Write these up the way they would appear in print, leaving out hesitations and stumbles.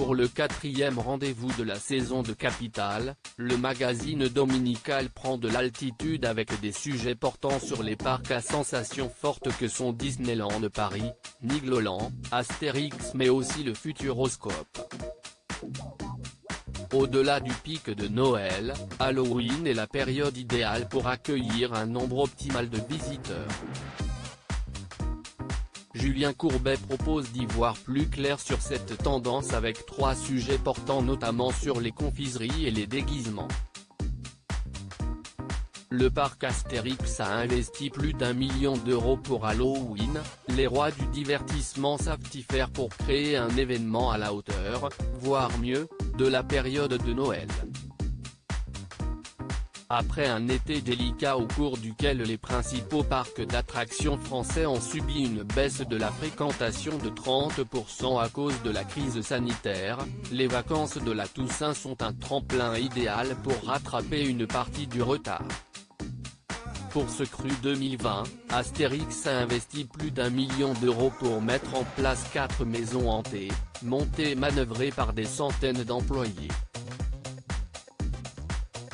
Pour le 4e rendez-vous de la saison de Capital, le magazine dominical prend de l'altitude avec des sujets portant sur les parcs à sensations fortes que sont Disneyland Paris, Nigloland, Astérix mais aussi le Futuroscope. Au-delà du pic de Noël, Halloween est la période idéale pour accueillir un nombre optimal de visiteurs. Julien Courbet propose d'y voir plus clair sur cette tendance avec 3 sujets portant notamment sur les confiseries et les déguisements. Le parc Astérix a investi plus d'1 million d'euros pour Halloween, les rois du divertissement savent y faire pour créer un événement à la hauteur, voire mieux, de la période de Noël. Après un été délicat au cours duquel les principaux parcs d'attractions français ont subi une baisse de la fréquentation de 30% à cause de la crise sanitaire, les vacances de la Toussaint sont un tremplin idéal pour rattraper une partie du retard. Pour ce cru 2020, Astérix a investi plus d'1 million d'euros pour mettre en place 4 maisons hantées, montées et manœuvrées par des centaines d'employés.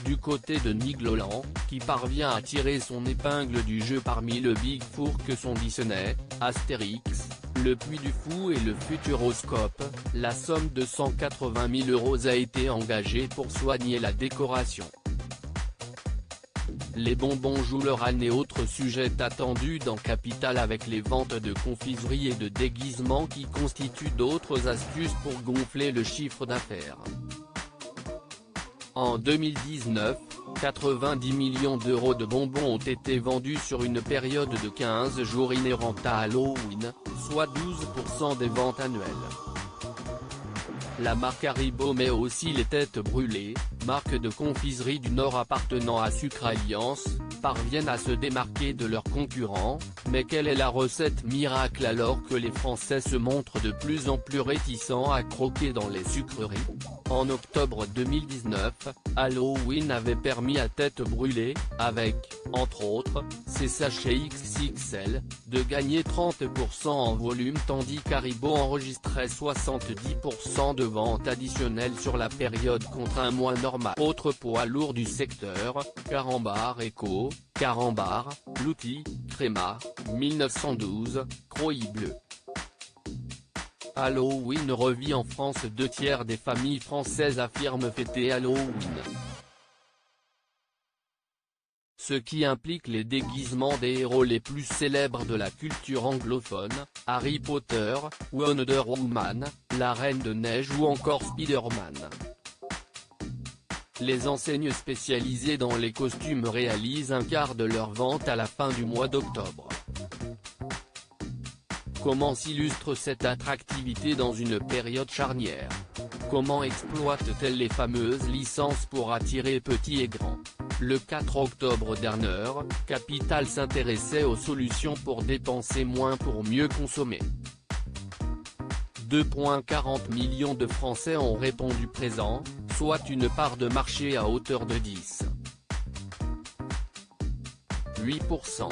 Du côté de Nigloland, qui parvient à tirer son épingle du jeu parmi le Big Four que sont Disney, Astérix, le Puy du Fou et le Futuroscope, la somme de 180 000 € a été engagée pour soigner la décoration. Les bonbons jouent leur année. Autre sujet attendu dans Capital avec les ventes de confiseries et de déguisements qui constituent d'autres astuces pour gonfler le chiffre d'affaires. En 2019, 90 millions d'euros de bonbons ont été vendus sur une période de 15 jours inhérente à Halloween, soit 12% des ventes annuelles. La marque Haribo mais aussi les Têtes Brûlées, marque de confiserie du Nord appartenant à Sucre Alliance, parviennent à se démarquer de leurs concurrents, mais quelle est la recette miracle alors que les Français se montrent de plus en plus réticents à croquer dans les sucreries? En octobre 2019, Halloween avait permis à Têtes Brûlées, avec, entre autres, ses sachets XXL, de gagner 30% en volume tandis qu'Haribo enregistrait 70% de ventes additionnelles sur la période contre un mois normal. Autre poids lourd du secteur, Carambar Eco, Carambar, L'Outil, Créma, 1912, Croix Bleu. Halloween revit en France. 2/3 des familles françaises affirment fêter Halloween. Ce qui implique les déguisements des héros les plus célèbres de la culture anglophone, Harry Potter, Wonder Woman, la Reine de Neige ou encore Spider-Man. Les enseignes spécialisées dans les costumes réalisent un quart de leurs ventes à la fin du mois d'octobre. Comment s'illustre cette attractivité dans une période charnière? Comment exploite-t-elle les fameuses licences pour attirer petits et grands? Le 4 octobre dernier, Capital s'intéressait aux solutions pour dépenser moins pour mieux consommer. 2,40 millions de Français ont répondu présent, soit une part de marché à hauteur de 10,8%.